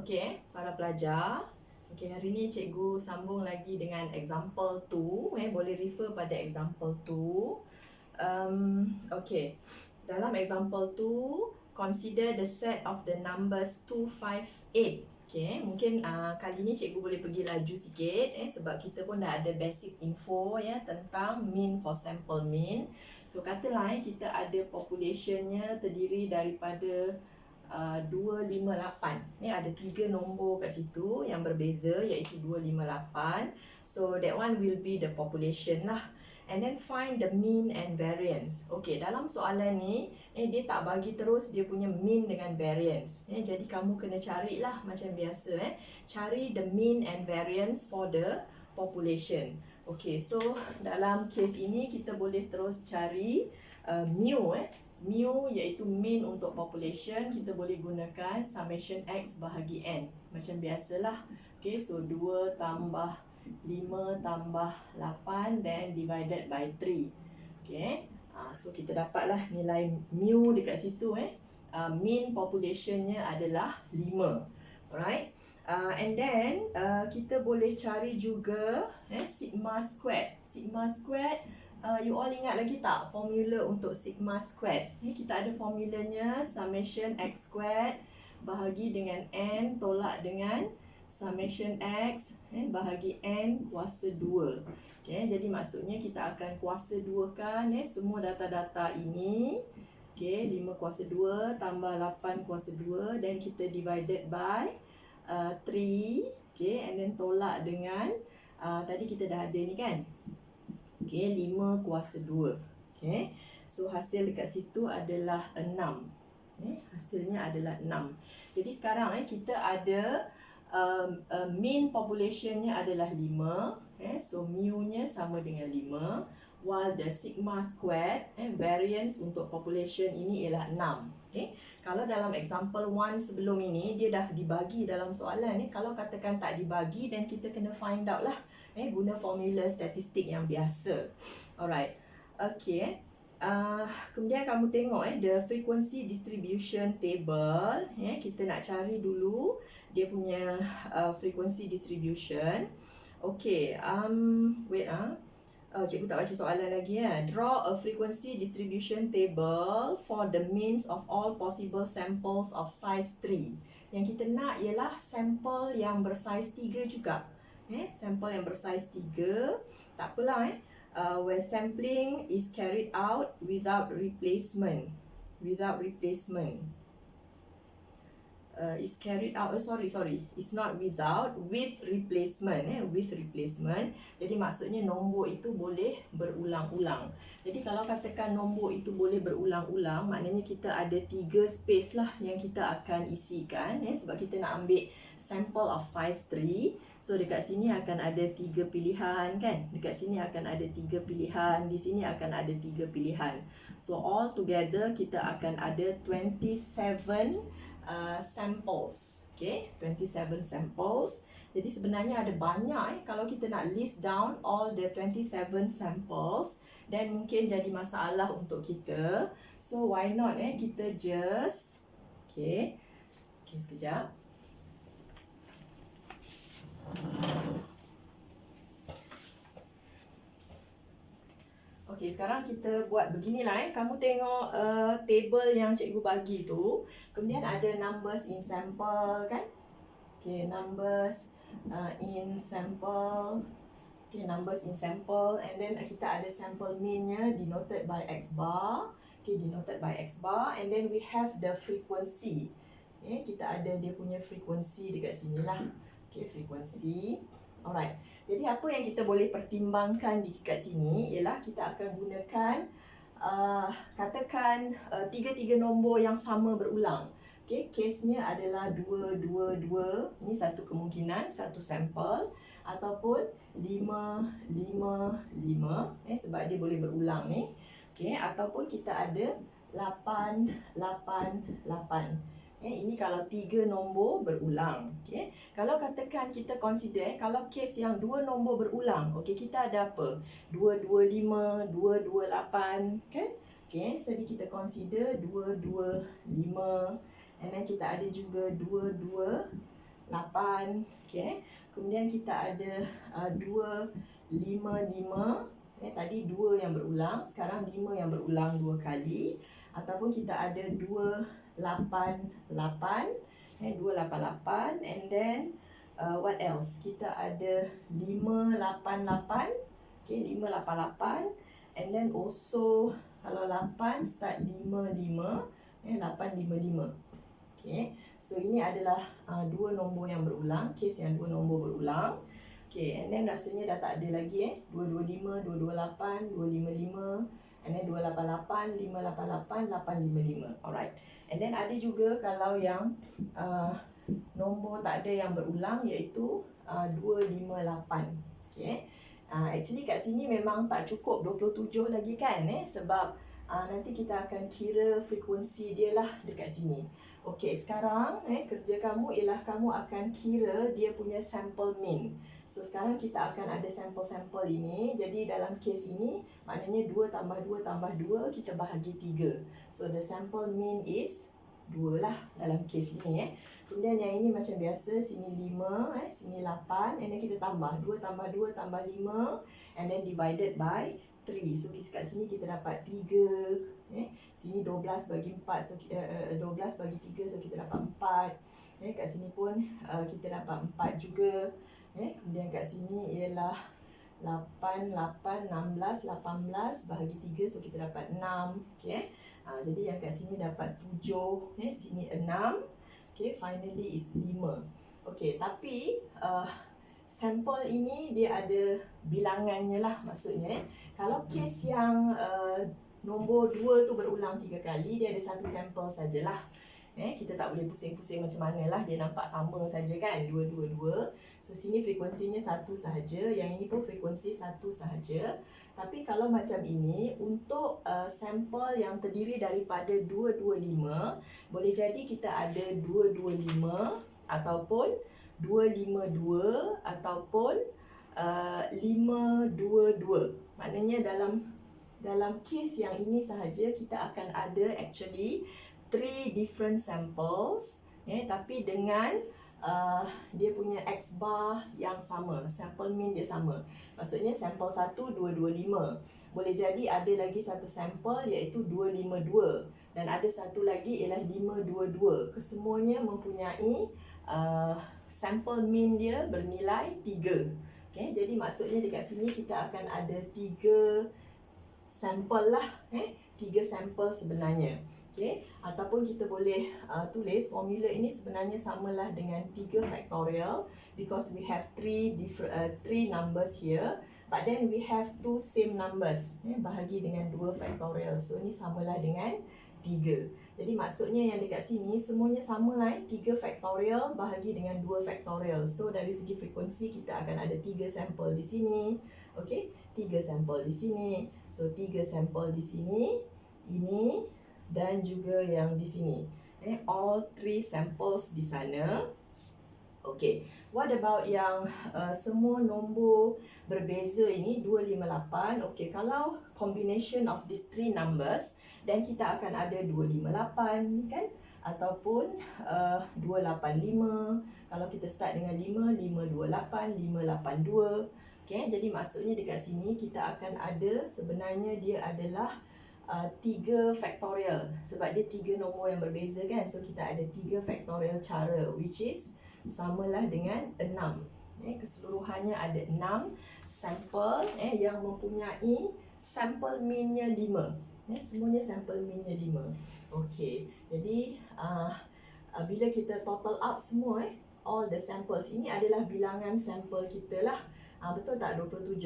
Okey, para pelajar. Okey, hari ni cikgu sambung lagi dengan example 2. Boleh refer pada example 2. Okey. Dalam example 2, consider the set of the numbers 2, 5, 8. Okey, mungkin kali ni cikgu boleh pergi laju sikit sebab kita pun dah ada basic info tentang mean for sample mean. So katalah kita ada populationnya terdiri daripada 258. Ni ada 3 nombor kat situ yang berbeza iaitu 258. So that one will be the population lah. And then find the mean and variance. Okey, dalam soalan ni dia tak bagi terus dia punya mean dengan variance. Jadi kamu kena carilah macam biasa cari the mean and variance for the population. Okey, so dalam case ini kita boleh terus cari mu mu iaitu mean untuk population, kita boleh gunakan summation x bahagi n. Macam biasalah. Okay, so 2 tambah 5 tambah 8 then divided by 3. Okay, so kita dapatlah nilai mu dekat situ. Mean populationnya adalah 5. Alright. And then kita boleh cari juga sigma squared. Sigma squared, you all ingat lagi tak formula untuk sigma squared? Kita ada formulanya summation x squared bahagi dengan n tolak dengan summation x bahagi n kuasa 2. Okay, jadi maksudnya kita akan kuasa 2kan semua data-data ini. Okay, 5 kuasa 2 tambah 8 kuasa 2 dan kita divided by 3. Okay, and then tolak dengan tadi kita dah ada ni kan. Okay, 5 kuasa 2. Okay, so hasil dekat situ adalah 6. Hasilnya adalah 6. Jadi sekarang kita ada mean populationnya adalah 5. So mu-nya sama dengan 5. While the sigma squared, variance untuk population ini ialah 6. Okay. Kalau dalam example 1 sebelum ini, dia dah dibagi dalam soalan. Kalau katakan tak dibagi, then kita kena find out lah. Guna formula statistik yang biasa. Alright. Okay. Kemudian kamu tengok the frequency distribution table. Kita nak cari dulu dia punya frequency distribution. Okay. Wait cikgu tak baca soalan lagi Draw a frequency distribution table for the means of all possible samples of size 3. Yang kita nak ialah sampel yang bersaiz 3 juga. Sampel yang bersaiz 3. Tak apalah where sampling is carried out without replacement. Without replacement. Is carried out, it's not without, with replacement. With replacement. Jadi maksudnya nombor itu boleh berulang-ulang. Jadi kalau katakan nombor itu boleh berulang-ulang, maknanya kita ada 3 space lah yang kita akan isikan. Sebab kita nak ambil sample of size 3. So dekat sini akan ada 3 pilihan kan. Dekat sini akan ada 3 pilihan. Di sini akan ada 3 pilihan. So all together kita akan ada 27 samples. Okay, 27 samples. Jadi sebenarnya ada banyak kalau kita nak list down all the 27 samples, then mungkin jadi masalah untuk kita. So why not kita just okay, sekejap. Okey, sekarang kita buat beginilah Kamu tengok table yang cikgu bagi tu. Kemudian ada numbers in sample kan? Okey, numbers in sample. Okey, numbers in sample, and then kita ada sample mean-nya denoted by x bar. Okey, denoted by x bar, and then we have the frequency. Kita ada dia punya frequency dekat sinilah. Okey, frequency. Alright. Jadi apa yang kita boleh pertimbangkan di kat sini ialah kita akan gunakan katakan 3 nombor yang sama berulang. Okey, case-nya adalah 2 2 2. Ini satu kemungkinan, satu sampel, ataupun 5 5 5 sebab dia boleh berulang ni. Okey, ataupun kita ada 8 8 8. Ini kalau 3 nombor berulang. Okay. Kalau katakan kita consider, kalau kes yang 2 nombor berulang, okay, kita ada apa? 225, 228, kan? Okay, jadi kita consider 225, and then kita ada juga 228. 8. Okay. Kemudian kita ada 2, 5, 5. Tadi 2 yang berulang, sekarang 5 yang berulang 2 kali. Ataupun kita ada 2, 8, 8. 2, 8, 8. And then what else? Kita ada 5, 8, 8. Okay, 5, 8, 8. And then also kalau 8 start 5, 5. 8, 5, 5. Okay. So ini adalah dua nombor yang berulang, kes yang dua nombor berulang. Okay, and then rasanya dah tak ada lagi 225, 228, 255, and then 288, 588, 855. Alright. And then ada juga kalau yang nombor tak ada yang berulang, iaitu 258. Okay. Actually kat sini memang tak cukup 27 lagi kan, sebab nanti kita akan kira frekuensi dia lah dekat sini. Okey, sekarang kerja kamu ialah kamu akan kira dia punya sample mean. So sekarang kita akan ada sampel-sampel ini. Jadi dalam kes ini maknanya 2 tambah 2 tambah 2 kita bahagi 3. So the sample mean is 2 lah dalam kes ini. Kemudian yang ini macam biasa, sini 5, sini 8, and then kita tambah 2 tambah 2 tambah 5, and then divided by 3. So kat sini kita dapat 3. Sini 12 bagi 4, so 12 bagi 3, so kita dapat 4. Kat sini pun kita dapat 4 juga. Kemudian kat sini ialah 8, 8, 16, 18 bahagi 3, so kita dapat 6. Okay. Jadi yang kat sini dapat 7, sini 6. Okay, finally is 5. Okay, tapi sampel ini dia ada bilangannya lah maksudnya. Kalau kes yang nombor 2 tu berulang 3 kali, dia ada satu sampel sajalah. Kita tak boleh pusing-pusing macam mana lah, dia nampak sama saja kan, 2, 2, 2. So sini frekuensinya satu sahaja, yang ini pun frekuensi satu sahaja. Tapi kalau macam ini, untuk sampel yang terdiri daripada 225, boleh jadi kita ada 225 ataupun 252 ataupun 522. Maknanya dalam kes yang ini sahaja kita akan ada actually 3 different samples, tapi dengan dia punya X bar yang sama, sample mean dia sama. Maksudnya sampel 1 225. Boleh jadi ada lagi satu sampel iaitu 252 dan ada satu lagi ialah 522. Kesemuanya mempunyai sample mean dia bernilai 3. Okay, jadi maksudnya dekat sini kita akan ada 3 sampel lah, 3 sampel sebenarnya. Okay, ataupun kita boleh tulis formula ini sebenarnya samalah dengan 3 factorial, because we have 3 numbers here, but then we have 2 same numbers, bahagi dengan 2 factorial. So ini samalah dengan 3. Jadi maksudnya yang dekat sini semuanya samalah, 3 factorial bahagi dengan 2 factorial. So dari segi frekuensi kita akan ada 3 sampel di sini. Okey, 3 sampel di sini. So 3 sampel di sini, ini dan juga yang di sini. All 3 samples di sana. Okay, what about yang semua nombor berbeza ini, 258. Okay, kalau combination of these 3 numbers, then kita akan ada 258 kan? Ataupun 285. Kalau kita start dengan 5, 528, 582. Okay, jadi maksudnya dekat sini kita akan ada, sebenarnya dia adalah 3 factorial, sebab dia 3 nombor yang berbeza kan. So kita ada 3 factorial cara, which is samalah dengan 6. Keseluruhannya ada 6 sampel yang mempunyai sampel mean-nya 5. Semuanya sampel mean-nya 5. Okey, jadi bila kita total up semua, all the samples, ini adalah bilangan sampel kita lah. Betul tak 27?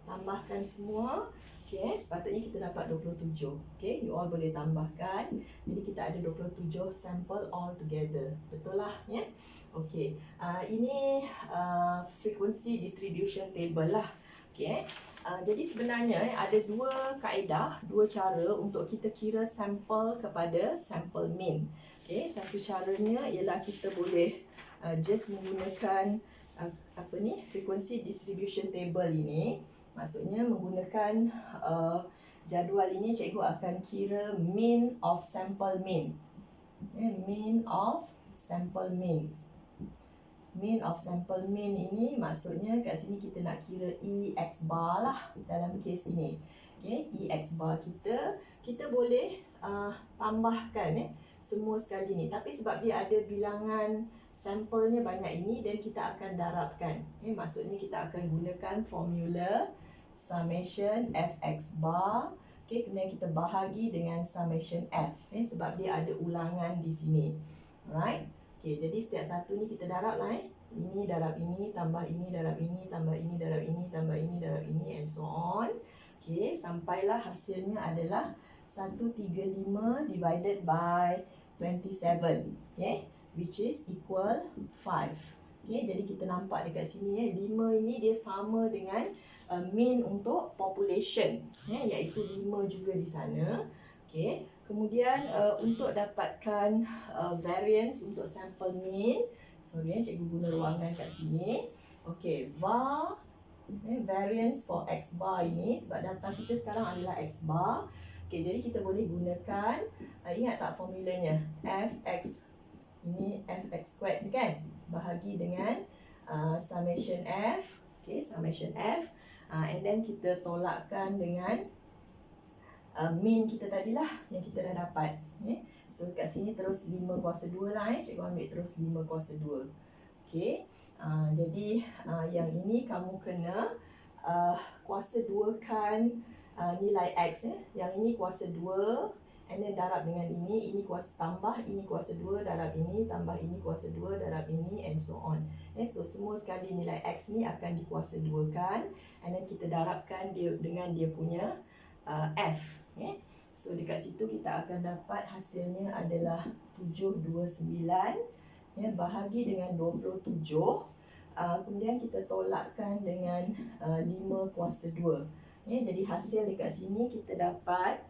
Tambahkan semua. Okay, sepatutnya kita dapat 27. Okay, you all boleh tambahkan. Jadi kita ada 27 sampel all together. Betul lah, ya? Okay, ini frequency distribution table lah. Okay, jadi sebenarnya ada 2 kaedah, 2 cara untuk kita kira sampel kepada sampel mean. Okay, satu caranya ialah kita boleh just menggunakan frequency distribution table ini. Maksudnya menggunakan jadual ini, cikgu akan kira mean of sample mean. Mean of sample mean. Mean of sample mean ini maksudnya kat sini kita nak kira E X bar lah dalam kes ini. Okay, E X bar kita boleh tambahkan semua sekali ni. Tapi sebab dia ada bilangan sampelnya banyak ini dan kita akan darabkan. Okay, maksudnya kita akan gunakan formula summation Fx bar. Okay, kemudian kita bahagi dengan summation F. Okay, sebab dia ada ulangan di sini. Alright. Okay, jadi setiap satu ni kita darab lah. Ini darab ini, tambah ini, darab ini, tambah ini, darab ini, tambah ini, darab ini, and so on. Okay, sampailah hasilnya adalah 135 divided by 27. Okay, which is equal 5. Okay, jadi kita nampak dekat sini 5 ini dia sama dengan mean untuk population, iaitu 5 juga di sana. Okay, kemudian untuk dapatkan variance untuk sample mean, cikgu guna ruangan kat sini. Okay, var variance for X bar ini, sebab data kita sekarang adalah X bar. Okay, jadi kita boleh gunakan, ingat tak formulanya? Fx, ini Fx squared ni kan? Bahagi dengan summation F. Okay, summation F. And then kita tolakkan dengan mean kita tadilah yang kita dah dapat. So kat sini terus 5 kuasa 2 lah. Cikgu ambil terus 5 kuasa 2. Okay. Jadi yang ini kamu kena kuasa 2 kan nilai X. Yang ini kuasa 2. And then darab dengan ini kuasa tambah, ini kuasa 2, darab ini, tambah ini kuasa 2, darab ini, and so on. So semua sekali nilai X ni akan dikuasa 2 kan. And then kita darabkan dia dengan dia punya F. So dekat situ kita akan dapat hasilnya adalah 729 bahagi dengan 27. Kemudian kita tolakkan dengan 5 kuasa 2. Jadi hasil dekat sini kita dapat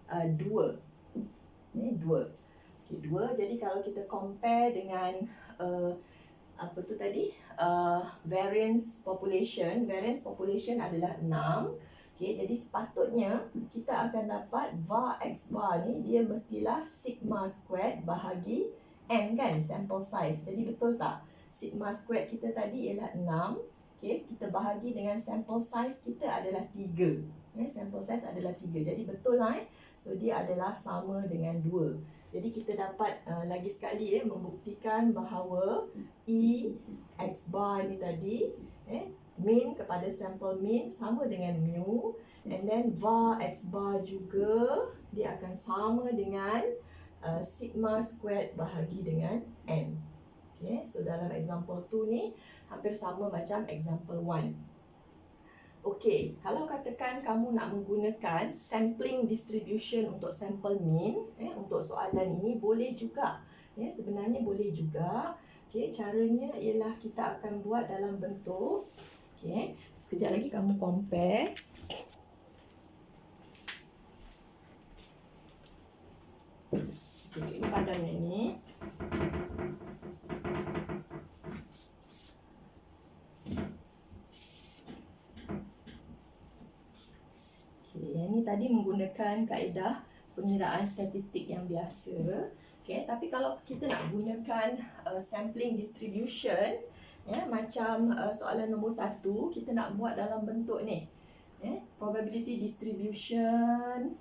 2. 2. Okay, 2. Jadi kalau kita compare dengan apa tu tadi? Variance population adalah 6. Okay, jadi sepatutnya kita akan dapat var X bar ni dia mestilah sigma squared bahagi N kan, sample size. Jadi betul tak? Sigma squared kita tadi ialah 6. Okay, kita bahagi dengan sample size kita adalah 3. Sample size adalah 3. Jadi betul lah. So dia adalah sama dengan 2. Jadi kita dapat lagi sekali membuktikan bahawa E X bar ni tadi mean kepada sample mean sama dengan mu, and then var X bar juga dia akan sama dengan sigma squared bahagi dengan N. Okay, so dalam example 2 ni hampir sama macam example 1. Okey, kalau katakan kamu nak menggunakan sampling distribution untuk sample mean, untuk soalan ini boleh juga. Sebenarnya boleh juga. Okey, caranya ialah kita akan buat dalam bentuk. Okey, sekejap lagi kamu compare. Okey, cikgu padam yang ni. Yang ni tadi menggunakan kaedah pengiraan statistik yang biasa. Okay, tapi kalau kita nak gunakan sampling distribution, macam soalan nombor 1, kita nak buat dalam bentuk ni. Probability distribution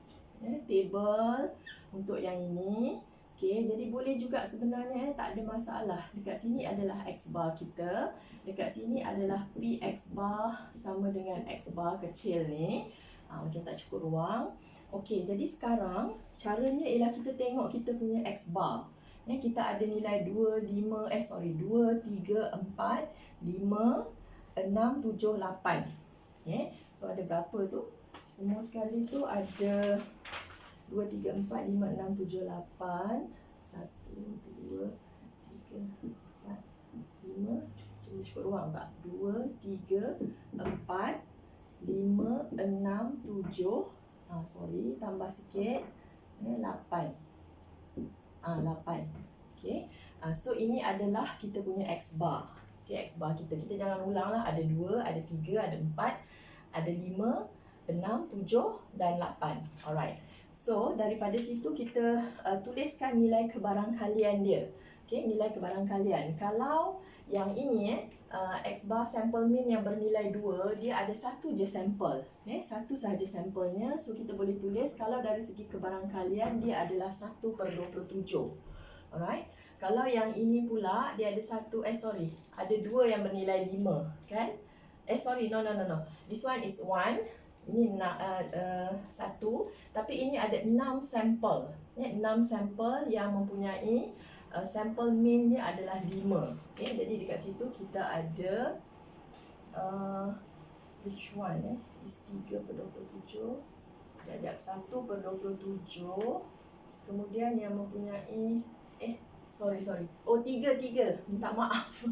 table untuk yang ini. Okay, jadi boleh juga sebenarnya, tak ada masalah. Dekat sini adalah X bar kita. Dekat sini adalah PX bar sama dengan X bar kecil ni. Macam tak cukup ruang. Okey, jadi sekarang caranya ialah kita tengok kita punya X bar. Kita ada nilai 2, 3, 4, 5, 6, 7, 8. So ada berapa tu? Semua sekali tu ada 2, 3, 4, 5, 6, 7, 8. 1, 2, 3, 4, 5. Cukup ruang tak? 2, 3, 4, 5, 6, 7. Tambah sikit. 8. 8. Okay. So ini adalah kita punya X bar. Okay, X bar kita. Kita jangan ulang lah. Ada 2, ada 3, ada 4, ada 5, 6, 7 dan 8. Alright. So daripada situ kita tuliskan nilai kebarangkalian dia. Okay. Okey, nilai kebarangkalian. Kalau yang ini X bar sampel mean yang bernilai 2, dia ada satu je sampel. Satu sahaja sampelnya. So kita boleh tulis kalau dari segi kebarangkalian dia adalah 1/27. Alright. Kalau yang ini pula dia ada ada 2 yang bernilai 5, kan? No. This one is 1. Ini 1, tapi ini ada 6 sampel. 6 sampel yang mempunyai sampel mean dia adalah 5. Jadi dekat situ kita ada which one is 3/27. Sekejap, 1/27. Kemudian yang mempunyai sorry. Oh, 3. Minta maaf.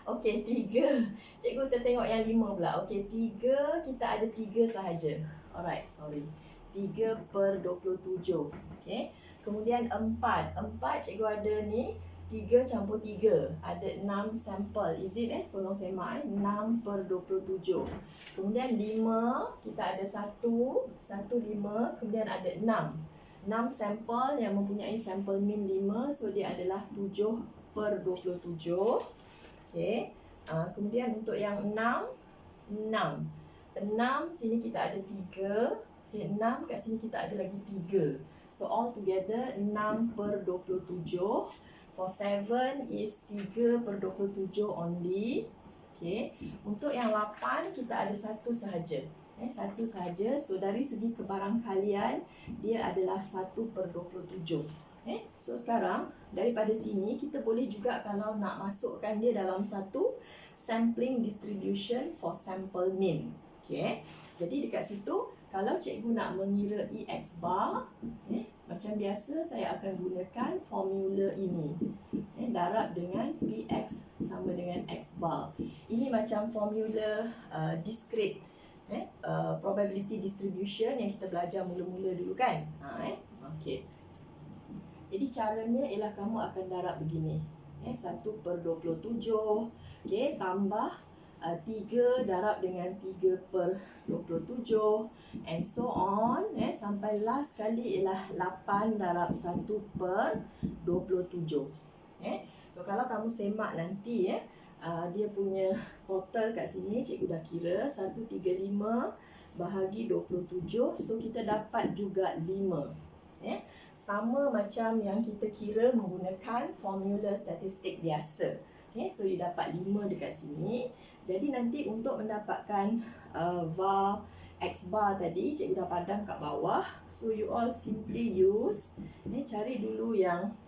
Okey, 3. Cikgu tertengok yang 5 pula. Okey, 3 kita ada 3 sahaja. Alright, sorry. 3/27. Okey. Kemudian 4 cikgu ada ni 3 campur 3. Ada 6 sampel. Is it tolong semak 6/27. Kemudian 5 kita ada 5. Kemudian ada 6 sampel yang mempunyai sampel mean 5. So dia adalah 7/27. Okey. Kemudian untuk yang 6 sini kita ada 3. Okay, 6 kat sini kita ada lagi 3. So all together 6/27. For 7 is 3/27 only. Okay. Untuk yang 8 kita ada satu sahaja. Satu sahaja. So dari segi kebarangkalian dia adalah 1/27. So sekarang daripada sini kita boleh juga kalau nak masukkan dia dalam satu sampling distribution for sample mean. Okay. Jadi dekat situ kalau cikgu nak mengira EX bar, macam biasa saya akan gunakan formula ini. Darab dengan PX sama dengan X bar. Ini macam formula discrete probability distribution yang kita belajar mula-mula dulu kan. Okey. Jadi caranya ialah kamu akan darab begini. 1/27. Okey, tambah 3 darab dengan 3/27 and so on sampai last kali ialah 8 darab 1/27. So kalau kamu semak nanti dia punya total kat sini cikgu dah kira 135 bahagi 27. So kita dapat juga 5. Sama macam yang kita kira menggunakan formula statistik biasa. So you dapat 5 dekat sini. Jadi nanti untuk mendapatkan var X bar tadi cikgu dah padam kat bawah. So you all simply use cari dulu yang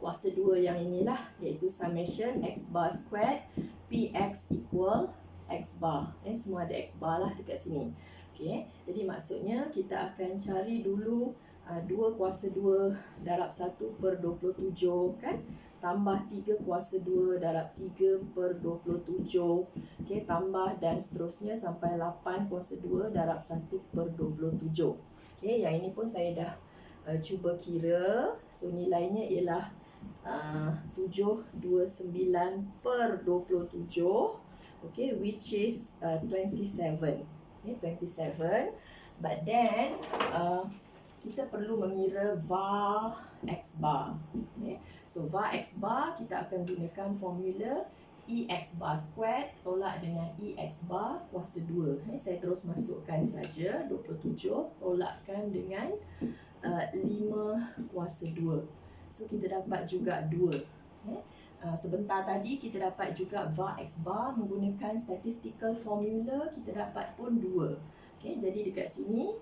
kuasa 2 yang inilah, iaitu summation X bar squared PX equal X bar. Semua ada X bar lah dekat sini. Okay. Jadi maksudnya kita akan cari dulu 2 kuasa 2 darab 1/27 kan, tambah 3 kuasa 2 darab 3/27. Okay, tambah dan seterusnya sampai 8 kuasa 2 darab 1/27. Okay, yang ini pun saya dah cuba kira. So nilainya ialah 729/27. Okay, which is 27. Okay, 27. But then kita perlu mengira var X bar. Okay. So var X bar kita akan gunakan formula EX bar squared tolak dengan EX bar kuasa 2. Saya terus masukkan saja 27 tolakkan dengan 5 kuasa 2. So kita dapat juga 2. Sebentar tadi kita dapat juga var X bar menggunakan statistical formula, kita dapat pun 2. Okay, jadi dekat sini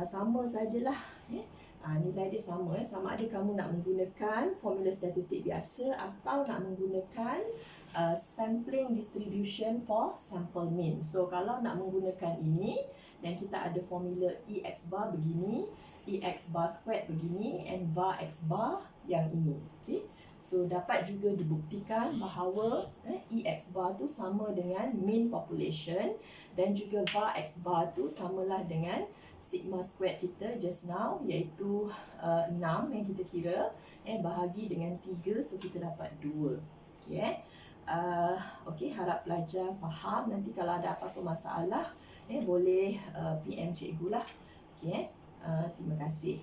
sama sajalah. Nilai dia sama. Sama ada kamu nak menggunakan formula statistik biasa atau nak menggunakan sampling distribution for sample mean. So kalau nak menggunakan ini dan kita ada formula EX bar begini, EX bar squared begini and var X bar yang ini. Okay. So dapat juga dibuktikan bahawa EX bar tu sama dengan mean population dan juga var X bar tu samalah dengan sigma squared kita just now, iaitu 6 yang kita kira bahagi dengan 3, so kita dapat 2. Okay. Okay, harap pelajar faham. Nanti kalau ada apa-apa masalah boleh PM cikgu lah. Okay. Terima kasih.